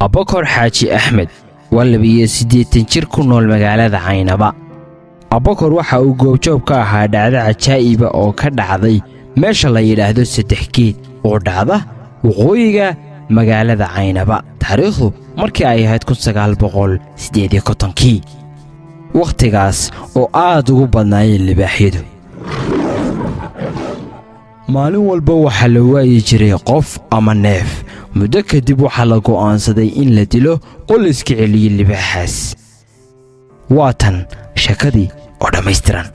Abakar Xaaji Axmed waa 82 jir ku nool magaalada Caynaba. Abakar waxa uu goobjoog ka ahaa dhacdo cajaa'ib ah oo ka dhacday meesha la yiraahdo Saddex Geed oo dhacda waqooyiga magaalada Caynaba. Taariikhdu markii ay ahayd 1958 waqtigaas oo aad ugu badnaayeen libaaxyadu. maalin walba waxa la waayi jiray qof ama neef. muddo kadib waxa la go'aansaday in la dilo oo la iska celiyo libaaxaas. waa tan shakadii oo dhammaystiran.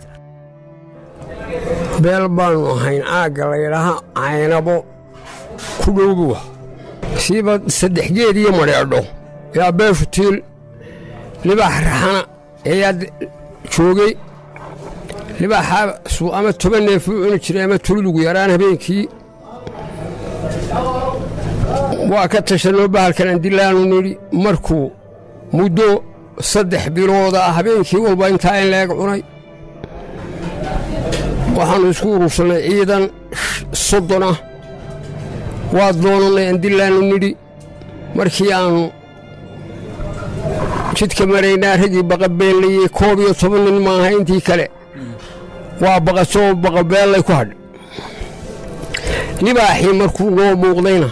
beel baanu ahayn aagga la yidhaaha Caynabo ku dhowbuwa siiba Saddex Geed iyo Mareedho yaa beeshu tiil libaax raxana ayaa joogay. libaaxa suu ama 10 neef u cuni jiray ama tulugu yaraan habeenkii waa ka tashanoo bahalkan dilaanu niri markuu muddo 3 bilood ah habeenkii walba intaa in leeg cunay. waxaanu isku urursanay ciidan 30 ah waa doonanay dilaanu niri markii aanu jidka maraynaa ragii baqabeelay 11 nin maaha intii kale waa baqasoo baqabeelay ku hadh. libaaxii markuu noo muuqdayna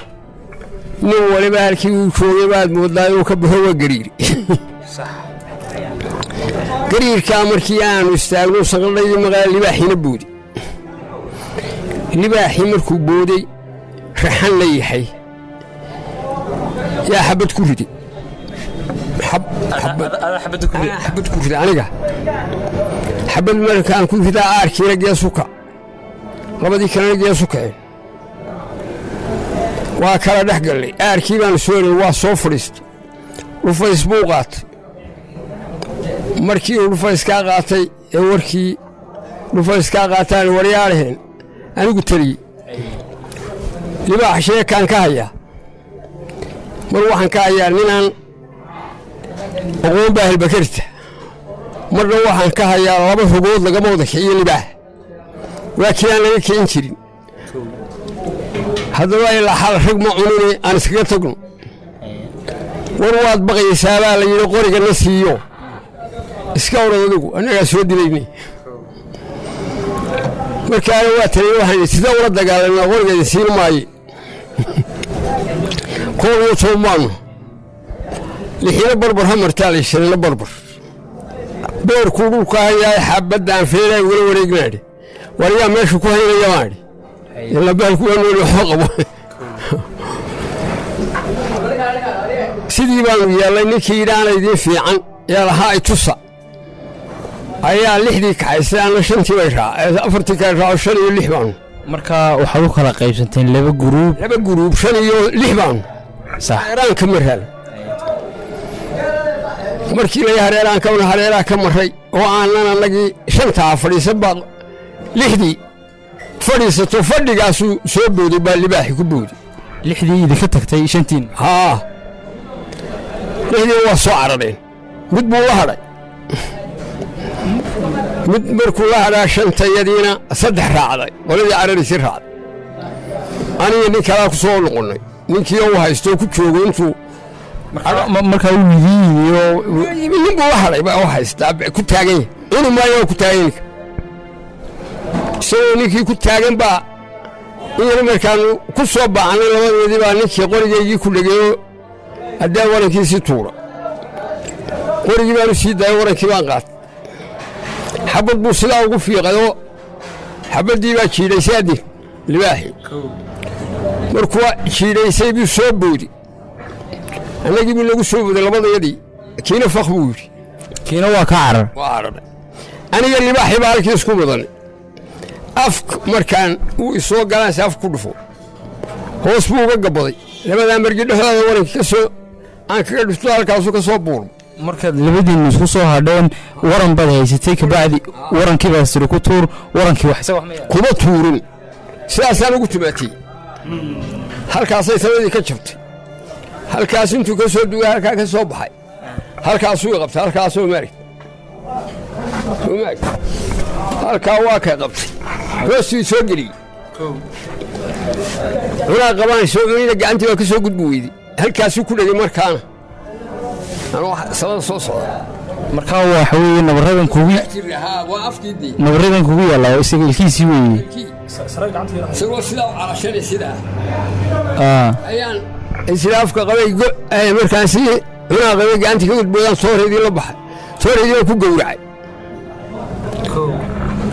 nin waliba halkii uu joogay baad moodaa inuu ka baxo waa gariiri. gariirkaa markii aanu istaagno saqaldhaydii magaala libaaxiina boodi. libaaxii markuu booday raxan la yahay yaa xabad ku riday. xabad ku riday aniga xabad markaan ku ridaa aarkiina geesuka labadii kalena geesu kaceen. waa kala dhex gallay aarkii baanu soo helay waa soo fadhiistay dhufays buu qaatay. markii uu dhufayskaa qaatay ee warkii dhufayskaa qaataan waryaadhaheen anigu taliyey libaax sheekaan ka hayaa. mar waxaan ka hayaa ninaan aqoon baahilbakarta marna waxaan ka hayaa 2 rogood lagama wada kiciyo libaax waa kii aan laga kicin jirin. haddaba ilaa xal rag ma cunine aan iskaga tagno. war waad baqaysaa baa la yidhi qoriga na siiyo iska orad adigu annagaa soo dilaynay. markaana waa taliyey waxaan sida ula dagaalanaa qorigeeda siin maaye. koob iyo tobanmaanno lixina barbar ha martaa la shanina barbar beerkuu dhulka hayaay xabaddaan feelaan wala wareegnaadhi waryaa meesha ku haynaya maadhi ila beelku waa nooli waxba qabo. sidii baanu yeellay ninkii yidhaana idiin fiican ee lahaa itusa ayaa 6dii kaxaysay ana 5tii bay raacay 4tii kale raaco 5 iyo 6 baanu. marka waxaad u kala qaybsanteen 2 guruub 5 iyo 6 baanu. hareeraanka marhal markii la hareeraanka una hareeraa ka maray oo aanan anagii 5taa fadhiisan baa 6dii fadhiisato fadhigaasuu soo booday baa libaaxi ku booday. 6dii idinka tagtay 5tiin haa 6dii waa soo carareen mid buu la hadhay. mid markuu la hadhaa 5tayadiina 3 raacday qoladii cararisi raacday. aniga nin kalaa ku soo noqonnay ninkii uu haysto ku joogo intuu markaa uu yidiyo nin buu la hadhay baa haystaa ku taagan inuu maayo ku taagan isagoo ninkii ku taagan baa in markaan ku soo baahnay labadoodii baa ninkii qorigeygii ku dhageeyo haddaa warankiisii tuura. qorigii baanu sii daayay warankii baan qaatay. xabad buu sidaa ugu fiiqayoo xabaddii baa jiidhaysay adin libaaxii markuu jiidhaysay buu soo boodi. annagii buu nagu soo booday labadayadii kiina faq buu yidhi kiina waa ka carar waa cararay. aniga libaaxii baa halkii isku mudanay. afk markaan uu isoo galaansi af ku dhufo hoos buu uga gabaday. labadaa margi dhexdooda warankii ka soo aan kaga dhufto halkaasuu ka soo buurmo. markaad labadiinnu isku soo hadheen waran baad haysatay kabacdi warankii baa siri ku tuur warankii wax isaga wax ma kuma tuurin sidaasaan ugu tumaatay. halkaasay sabadii ka jabtay. halkaas intuu ka soo dugay halkaa ka soo baxay halkaasuu qabtay halkaasoo maarag halkaa waa ka qabtay hoostii soo geliyey. cunaa qabaan soo geliyna gacantii waa ka soo gudbi weyday halkaasuu ku dhegay markaana anoo sabada soo socda markaa waxa weeye nabaradan kugu yaallaa isaga ilkiisii weeye isagoo sidaa u calashani sidaa ayaan isla afka qabay markaasi cunaa qabay gacanta ka gudboodaan tooreydii la baxay tooreydii waan ku gowracay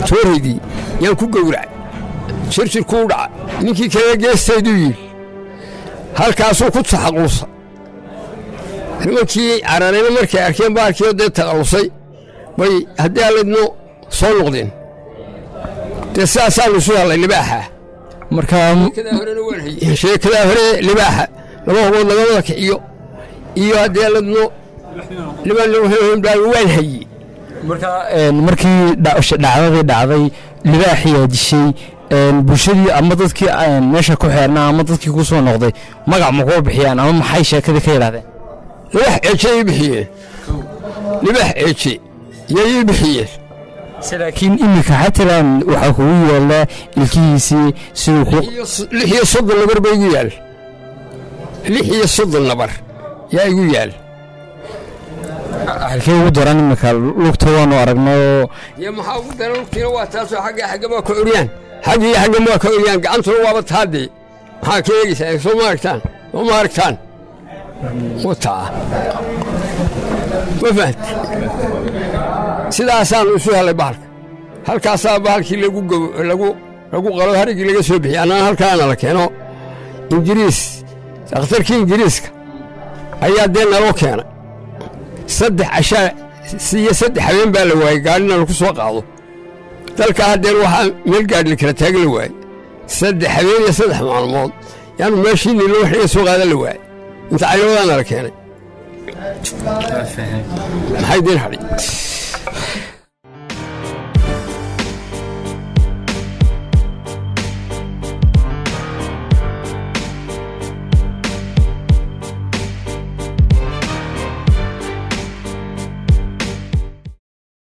tooreydii yaan ku gowracay jirkuu dhacay ninkii kale geestayduu yidhi halkaasuu ku taxaquusa nimankii cararayna markay arkeen baarkiioo dee taqallusay bay haddii allaydno soo noqdeen dee sidaasaanu isu hallay libaaxa sheekadaa hore libaaxa laba hogood lagamada kiciyo iyo haddii allaydno waan hayey markii dhacdadii dhacday libaaxiyaa dishay bulshadii ama dadkii meesha ku xeernaa ama dadkii ku soo noqday magac ma kuu bixiyaan ama maxay sheekadii ka yidhahdeen libax ceeje ii bixiyeen libax ceeje yaa ii bixiyeen laakiin iminka xatilan waxaa kugu yaallaa ilkihiisii siduu 36 nabar ba igu yaal 36 nabar yaa igu yaal halkee ugu daran iminka lugta waanu aragnay iyo maxaa ugu daran lugtiina waa taasoo xagga waa ka oryaan xaggii xagga waa ka oryaan gacantuna waaba taadee maxaa ka eegaysaa soo ma aragtaan wataa ma fahant sidaasaanu isu helay bahalka halkaasaa bahalkii lagu qalo harigii laga soo bixiyey annana halkaana la keeno ingiriis dakhtarkii ingiriiska ayaa dee naloo keenay 3 cashaa iyo 3 habeen baa la waayey gaadhina lagu soo qaado dalka haddeen waxaa meel gaadhi la kala taagi la waayey 3 habeen iyo 3 maalmood yaanu meeshii nilo wax laga soo qaada la waayey inta cayroodaana la keenay maxay diin hadhay